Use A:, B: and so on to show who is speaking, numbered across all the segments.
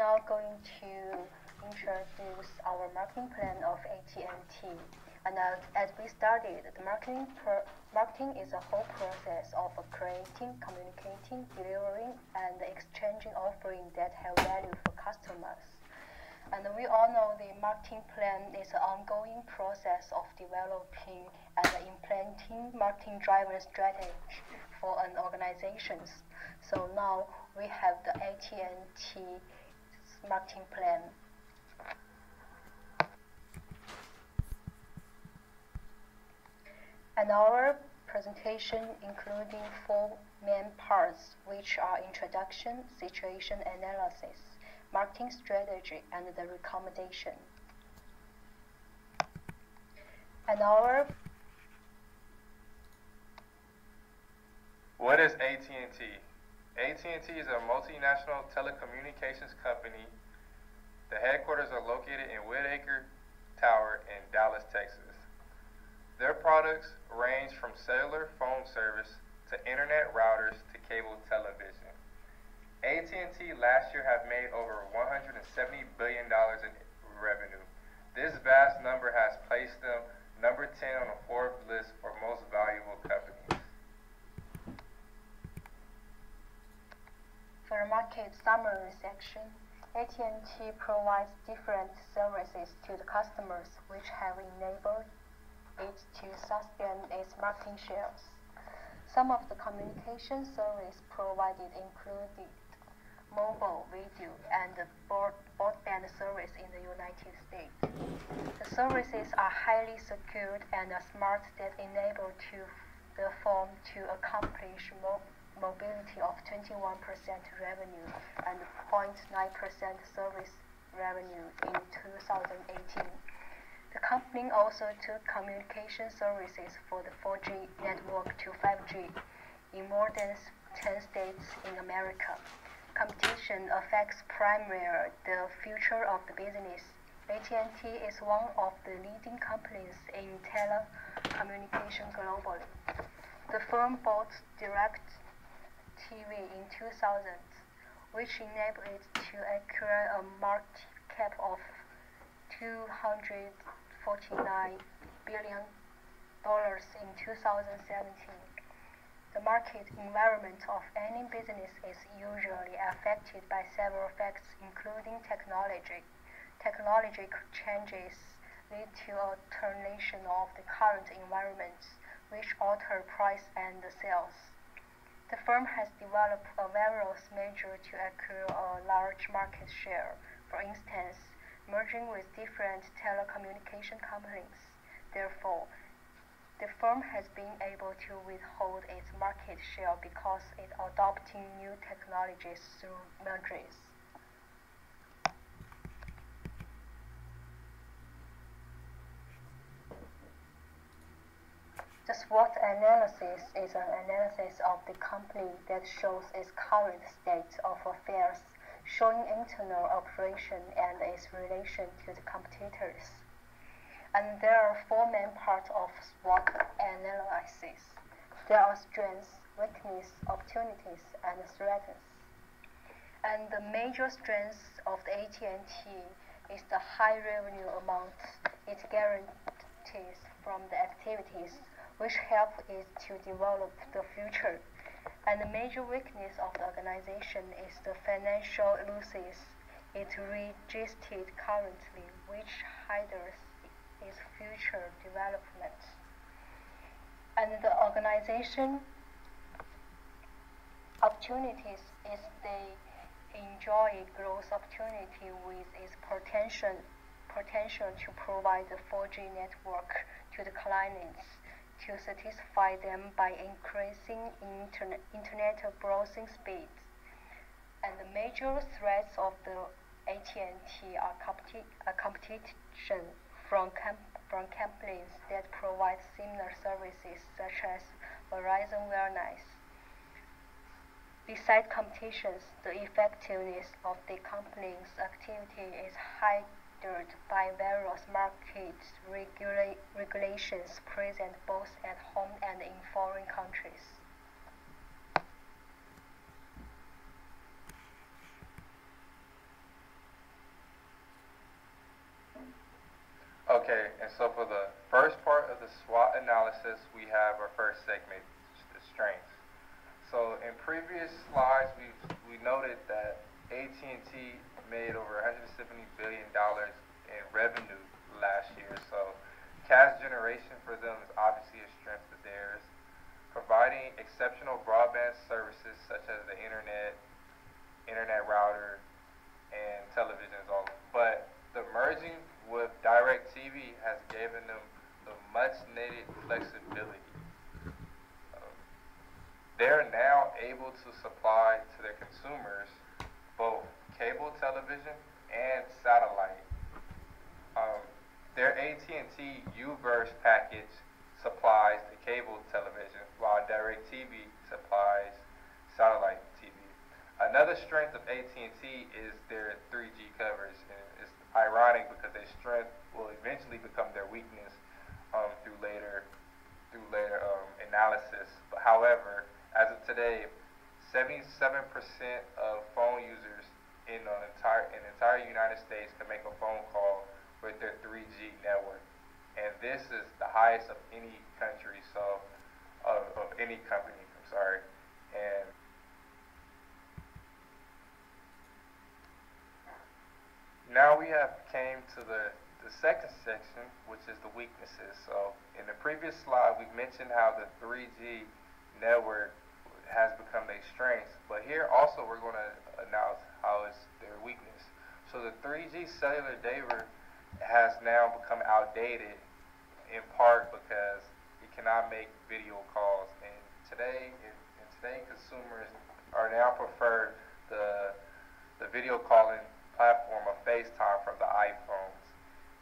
A: now going to introduce our marketing plan of AT&T. And as we started, the marketing is a whole process of creating, communicating, delivering, and exchanging offering that have value for customers. And we all know the marketing plan is an ongoing process of developing and implementing marketing-driven strategy for an organization. So now we have the AT&T marketing plan. And our presentation including 4 main parts, which are introduction, situation analysis, marketing strategy, and the recommendation. And
B: what is AT&T? AT&T is a multinational telecommunications company. The headquarters are located in Whitaker Tower in Dallas, Texas. Their products range from cellular phone service to internet routers to cable television. AT&T last year have made over $170 billion in revenue. This vast number has placed them number 10 on the Forbes list for most valuable companies.
A: For the market summary section, AT&T provides different services to the customers which have enabled it to sustain its marketing shares. Some of the communication service provided included mobile, video, and broadband service in the United States. The services are highly secured and smart that enable the firm to accomplish mobility of 21% revenue and 0.9% service revenue in 2018. The company also took communication services for the 4G network to 5G in more than 10 states in America. Competition affects primarily the future of the business. AT&T is one of the leading companies in telecommunication globally. The firm bought DirecTV in 2000, which enabled it to acquire a market cap of $249 billion in 2017. The market environment of any business is usually affected by several factors, including technology. Technological changes lead to alternation of the current environment, which alter price and sales. The firm has developed various measures to acquire a large market share. For instance, merging with different telecommunication companies. Therefore, the firm has been able to withhold its market share because it adopting new technologies through mergers. The SWOT analysis is an analysis of the company that shows its current state of affairs, showing internal operation and its relation to the competitors. And there are 4 main parts of SWOT analysis. There are strengths, weaknesses, opportunities, and threats. And the major strengths of the AT&T is the high revenue amount it guarantees from the activities which help it to develop the future. And the major weakness of the organization is the financial losses it registered currently, which hinders its future development. And the organization opportunities is they enjoy growth opportunity with its potential to provide the 4G network to the clients, to satisfy them by increasing internet browsing speeds. And the major threats of the AT&T are competition from companies that provide similar services such as Verizon Wireless. Besides competitions, the effectiveness of the company's activity is hindered by various market regulations present both at home and in foreign countries.
B: And so for the first part of the SWOT analysis, we have our first segment, the strengths. So in previous slides, we noted that AT&T made over $170 billion in revenue last year. So cash generation for them is obviously a strength of theirs. Providing exceptional broadband services such as the internet router, and televisions all. But the merging with DirecTV has given them the much needed flexibility. They're now able to supply to their consumers both cable television and satellite. Their AT&T U-verse package supplies the cable television, while DirecTV supplies satellite TV. Another strength of AT&T is their 3G coverage, and it's ironic because their strength will eventually become their weakness through later analysis. But however, as of today, 77% of phone users in the entire United States can make a phone call with their 3G network, and this is the highest of any country, of any company. I'm sorry, and now we have came to the second section, which is the weaknesses. So in the previous slide, we mentioned how the 3G network has become their strength, but here also we're going to announce how it's their weakness. So the 3G cellular data has now become outdated, in part because it cannot make video calls, and today consumers are now prefer the video calling platform of FaceTime from the iPhones.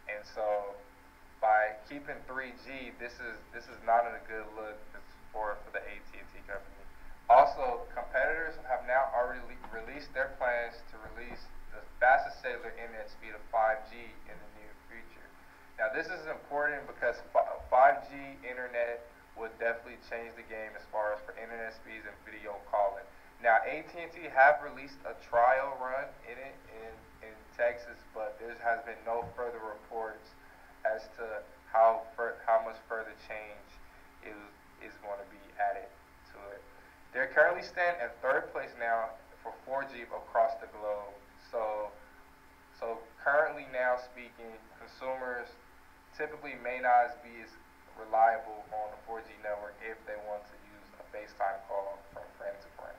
B: And so by keeping 3G, this is not a good look for the AT&T company. Also, competitors have now already released their plans to release the fastest cellular internet speed of 5G in the near future. Now this is important because 5G internet would definitely change the game as far as for internet speeds and video calling. Now AT&T have released a trial run in Texas, but there has been no further reports as to how much further change is going to be added to it. They currently stand in third place now for 4G across the globe. So currently now speaking, consumers typically may not be as reliable on the 4G network if they want to use a FaceTime call from friend to friend.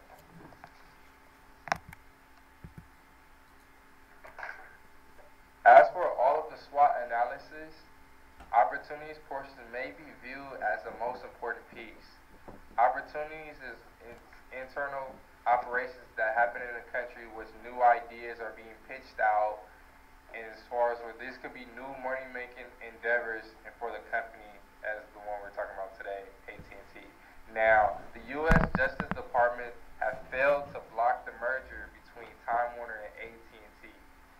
B: As for all of the SWOT analysis, opportunities portion may be viewed as the most important piece. Opportunities is internal operations that happen in a country which new ideas are being pitched out, and as far as where this could be new money-making endeavors and for the company as the one we're talking about today, AT&T. Now, the U.S. Justice Department have failed to block the merger between Time Warner and AT&T.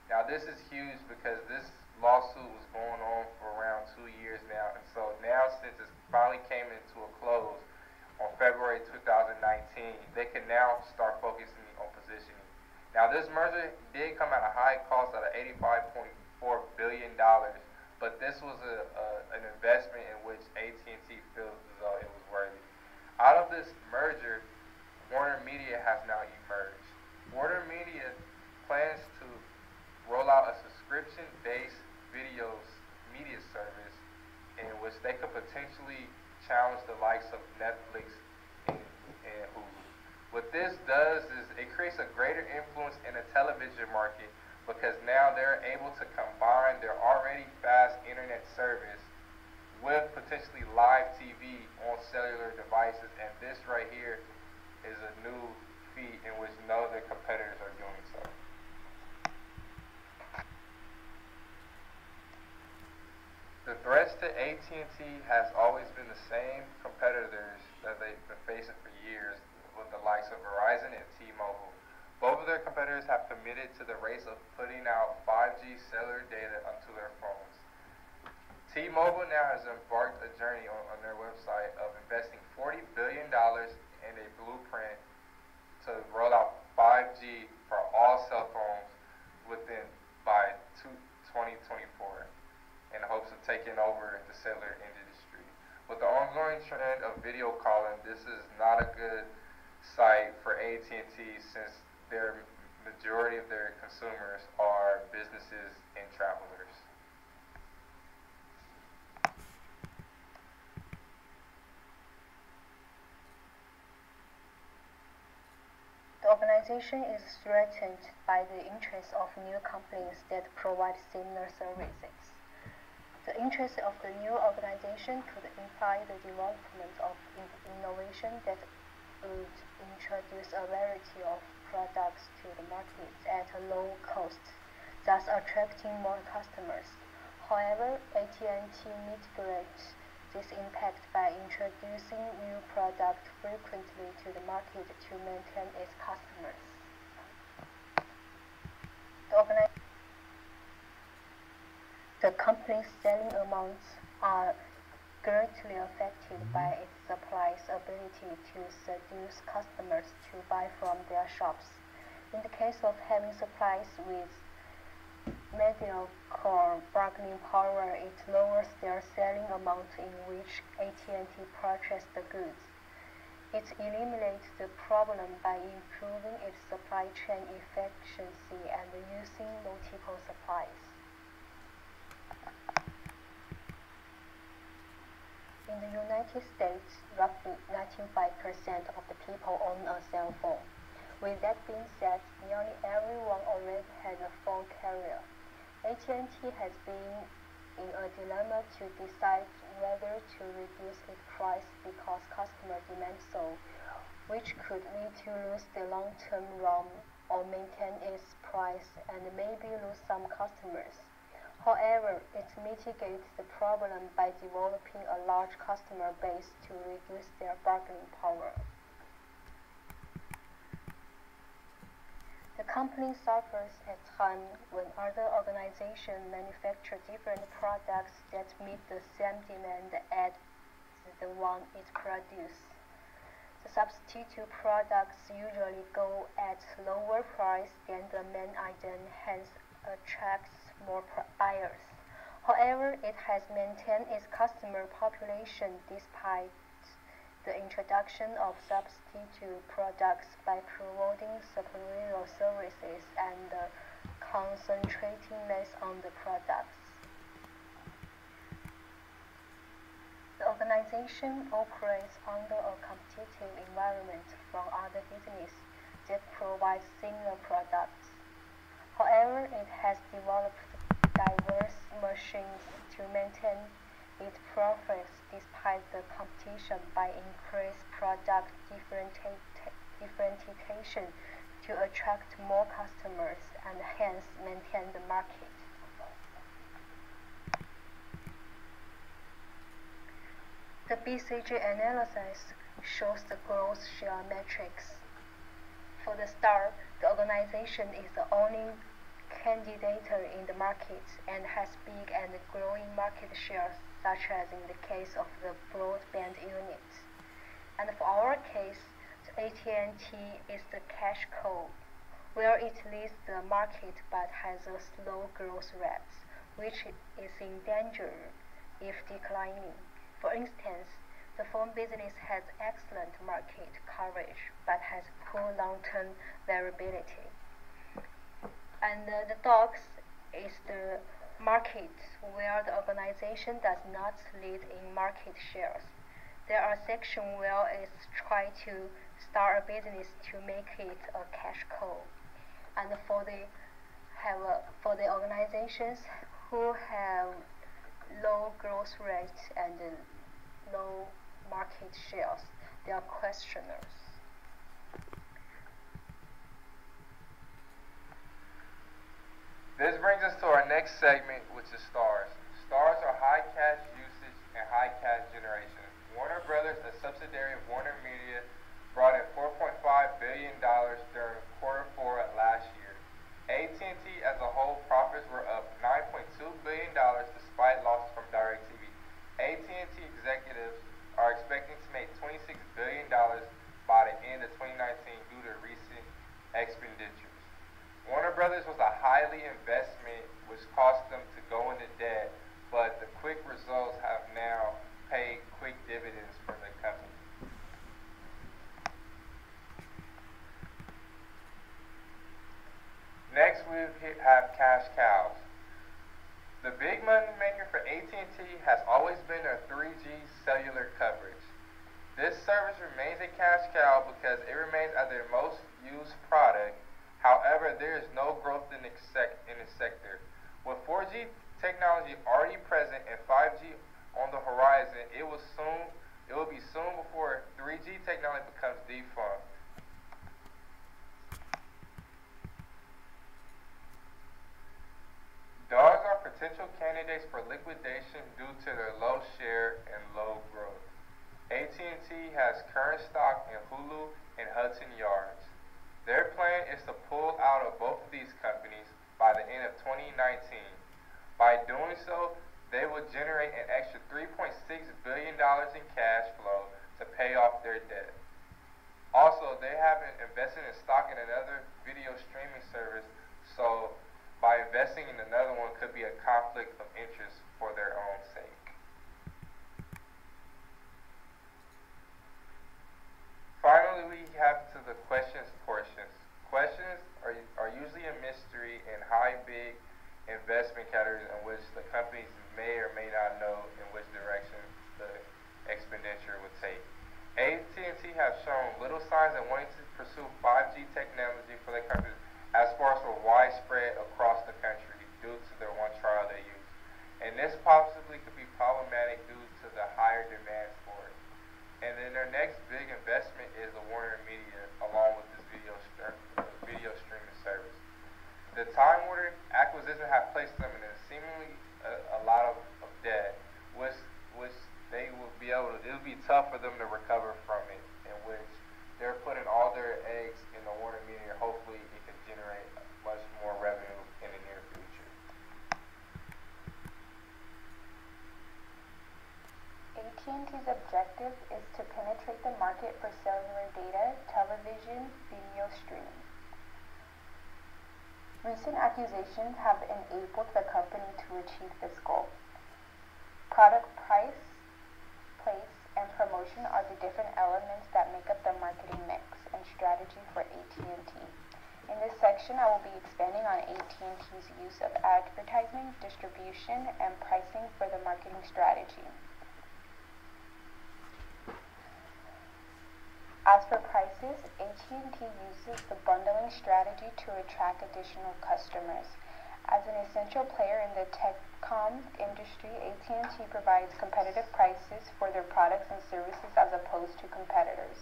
B: Now, this is huge because this lawsuit was going on for around 2 years now, and so now since it finally came into a close on February 2019, they can now start focusing on positioning. Now, this merger did come at a high cost of $85.4 billion, but this was an investment in which AT&T feels as though it was worthy. Out of this merger, Warner Media has now emerged. Warner Media plans to roll out a subscription-based media service in which they could potentially challenge the likes of Netflix and Hulu. What this does is it creates a greater influence in the television market because now they're able to combine their already fast internet service with potentially live TV on cellular devices, and this right here is a new feat in which no other competitors are doing so. The threats to AT&T has always been the same competitors that they've been facing for years with the likes of Verizon and T-Mobile. Both of their competitors have committed to the race of putting out 5G cellular data onto their phones. T-Mobile now has embarked a journey on their website of investing $40 billion in a blueprint to roll out 5G for all cell phones by 2024 in hopes of taking over the cellular industry. With the ongoing trend of video calling, this is not a good site for AT&T since their majority of their consumers are businesses and travelers.
A: The organization is threatened by the interests of new companies that provide similar services. The interest of the new organization could imply the development of innovation that would introduce a variety of products to the market at a low cost, thus attracting more customers. However, AT&T mitigates this impact by introducing new products frequently to the market to maintain its customers. The company's selling amounts are greatly affected by its supplier's ability to seduce customers to buy from their shops. In the case of having suppliers with mediocre bargaining power, it lowers their selling amount in which AT&T purchased the goods. It eliminates the problem by improving its supply chain efficiency and using multiple suppliers. In the United States, roughly 95% of the people own a cell phone. With that being said, nearly everyone already has a phone carrier. AT&T has been in a dilemma to decide whether to reduce its price because customers demand so, which could lead to lose the long-term run or maintain its price and maybe lose some customers. However, it mitigates the problem by developing a large customer base to reduce their bargaining power. The company suffers at a time when other organizations manufacture different products that meet the same demand as the one it produces. The substitute products usually go at lower price than the main item, hence attracts more buyers. However, it has maintained its customer population despite the introduction of substitute products by providing superior services and concentrating less on the products. The organization operates under a competitive environment from other businesses that provide similar products. However, it has developed diverse machines to maintain its profits despite the competition by increased product differentiation to attract more customers and hence maintain the market. The BCG analysis shows the growth share metrics. For the start, the organization is the only candidate in the market and has big and growing market shares, such as in the case of the broadband unit. And for our case, the AT&T is the cash cow, where it leads the market but has a slow growth rate, which is in danger if declining. For instance, the phone business has excellent market coverage but has poor long-term variability. And the dogs is the market where the organization does not lead in market shares. There are sections where it's trying to start a business to make it a cash cow. And for the organizations who have low growth rates and low market shares, they are questioners.
B: This brings us to our next segment, which is stars. Stars are high cash usage and high cash generation. Warner Brothers, a subsidiary of Warner Media, brought in $4.5 billion during Q4 last year. AT&T as a whole profits were up $9.2 billion despite losses from DirecTV. AT&T executives are expecting to make $26 billion by the end of 2019 due to recent expenditures. Warner Brothers was a highly investment which caused them to go into debt, but the quick results have have cash cows. The big money maker for AT&T has always been their 3G cellular coverage. This service remains a cash cow because it remains as their most used product. However, there is no growth in the sector. With 4G technology already present and 5G on the horizon, it will be soon before 3G technology becomes defunct. Dogs are potential candidates for liquidation due to their low share and low growth. AT&T has current stock in Hulu and Hudson Yards. Their plan is to pull out of both of these companies by the end of 2019. By doing so, they will generate an extra $3.6 billion in cash flow to pay off their debt. Also, they haven't invested in stock in another video streaming service, so by investing in another one could be a conflict of interest for their own sake. Finally, we have to the questions portions. Questions are usually a mystery and high big investment categories in which the companies may or may not know in which direction the expenditure would take. AT&T has shown little signs of wanting to pursue 5G technology for their companies as far as for widespread across the country due to their one trial they use. And this possibly could be problematic due to the higher demand for it. And then their next big investment is the Warner Media, along with this video streaming service. The Time Warner acquisition has placed them in seemingly a lot of debt, which they will be able to. It will be tough for them to recover from it. In which they're putting all their eggs in the Warner Media. Hopefully, it can generate much more revenue in the near future.
A: AT&T's objective is to penetrate the market for cellular data, television, video streaming. Recent acquisitions have enabled the company to achieve this goal. Product price, place, and promotion are the different elements that make up the marketing mix and strategy for AT&T. In this section, I will be expanding on AT&T's use of advertising, distribution, and pricing for the marketing strategy. As for prices, AT&T uses the bundling strategy to attract additional customers. As an essential player in the telecom industry, AT&T provides competitive prices for their products and services as opposed to competitors.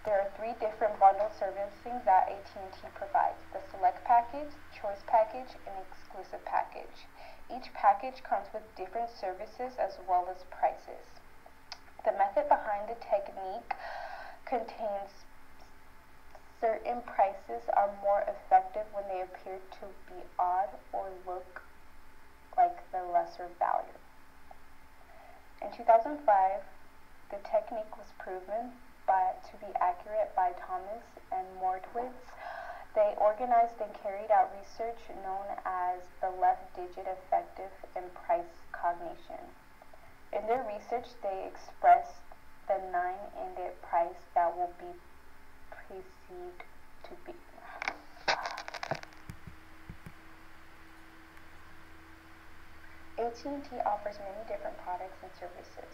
A: There are 3 different bundle servicing that AT&T provides: the Select Package, Choice Package, and Exclusive Package. Each package comes with different services as well as prices. The method behind the technique contains certain prices are more effective when they appear to be odd or look like the lesser value. In 2005, the technique was proven to be accurate by Thomas and Mortwitz. They organized and carried out research known as the left digit effective in price cognition. In their research, they expressed the 9-ended price that will be perceived to be. AT&T offers many different products and services.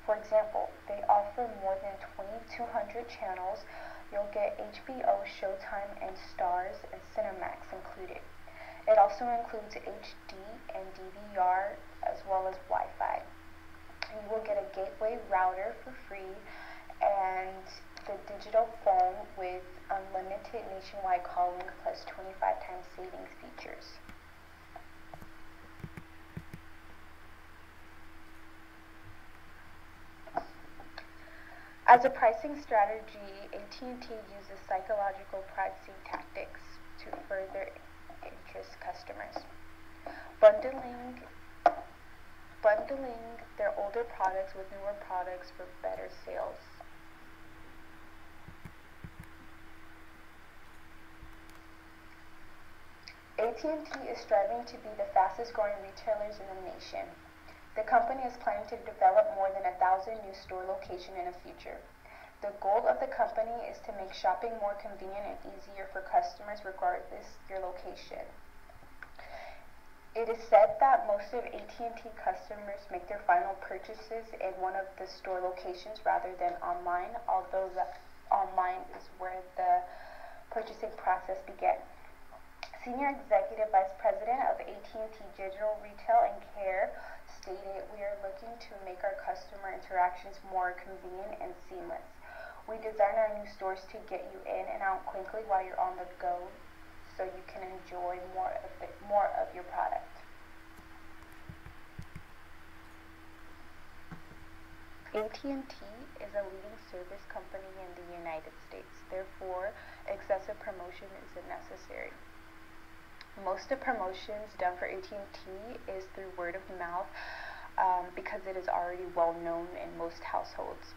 A: For example, they offer more than 2,200 channels. You'll get HBO, Showtime, and Starz, and Cinemax included. It also includes HD and DVR as well as Wi-Fi. You will get a gateway router for free and the digital phone with unlimited nationwide calling plus 25 times savings features. As a pricing strategy, AT&T uses psychological pricing tactics to further interest customers. Bundling their older products with newer products for better sales. AT&T is striving to be the fastest growing retailers in the nation. The company is planning to develop more than 1,000 new store locations in the future.
C: The goal of the company is to make shopping more convenient and easier for customers regardless your location. It is said that most of AT&T customers make their final purchases in one of the store locations rather than online, although online is where the purchasing process began. Senior Executive Vice President of AT&T Digital Retail and Care stated, "We are looking to make our customer interactions more convenient and seamless. We design our new stores to get you in and out quickly while you're on the go, so you can enjoy more of your product." AT&T is a leading service company in the United States. Therefore, excessive promotion isn't necessary. Most of promotions done for AT&T is through word of mouth because it is already well known in most households.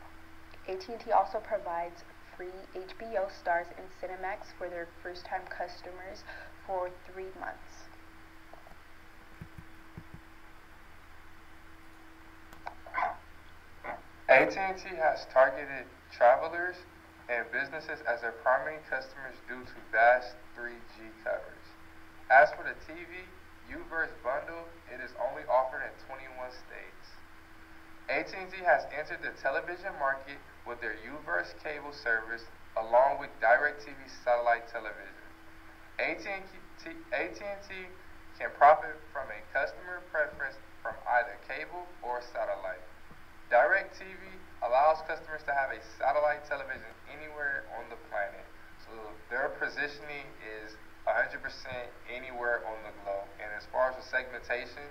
C: AT&T also provides free HBO Stars and Cinemax for their first-time customers for 3 months.
B: AT&T has targeted travelers and businesses as their primary customers due to vast 3G coverage. As for the TV U-verse bundle, it is only offered in 21 states. AT&T has entered the television market with their U-verse cable service along with DirecTV satellite television. AT&T can profit from a customer preference from either cable or satellite. DirecTV allows customers to have a satellite television anywhere on the planet, so their positioning is 100% anywhere on the globe. And as far as the segmentation,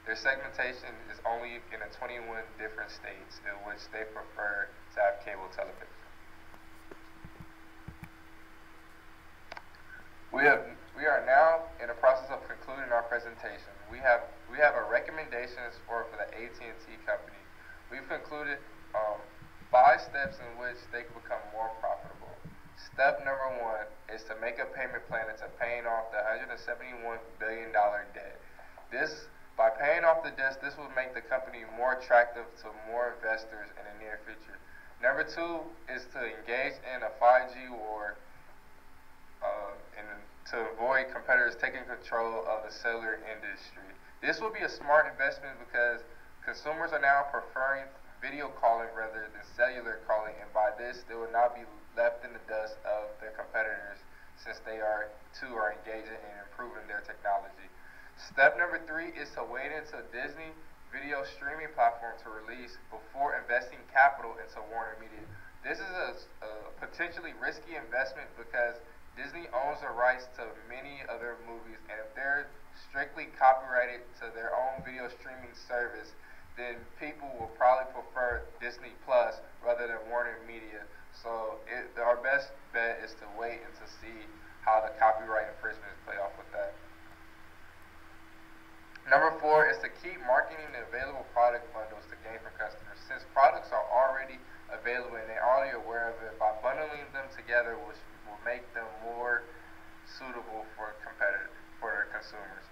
B: their segmentation is only in the 21 different states in which they prefer to have cable television. We are now in the process of concluding our presentation. We have our recommendations for the AT&T company. We've concluded 5 steps in which they can become more profitable. Step number 1 is to make a payment plan into paying off the $171 billion debt. By paying off the debt, this will make the company more attractive to more investors in the near future. Number 2 is to engage in a 5G war and to avoid competitors taking control of the cellular industry. This will be a smart investment because consumers are now preferring video calling rather than cellular calling, and by this, they will not be left in the dust of their competitors since they are engaging in improving their technology. Step number 3 is to wait until Disney video streaming platform to release before investing capital into Warner Media. This is a potentially risky investment because Disney owns the rights to many other movies, and if they're strictly copyrighted to their own video streaming service, then people will probably prefer Disney Plus rather than Warner Media. So our best bet is to wait and to see how the copyright infringements play off with that. Number 4 is to keep marketing the available product bundles to gain from customers. Since products are already available and they're already aware of it, by bundling them together, which will make them more suitable for their consumers.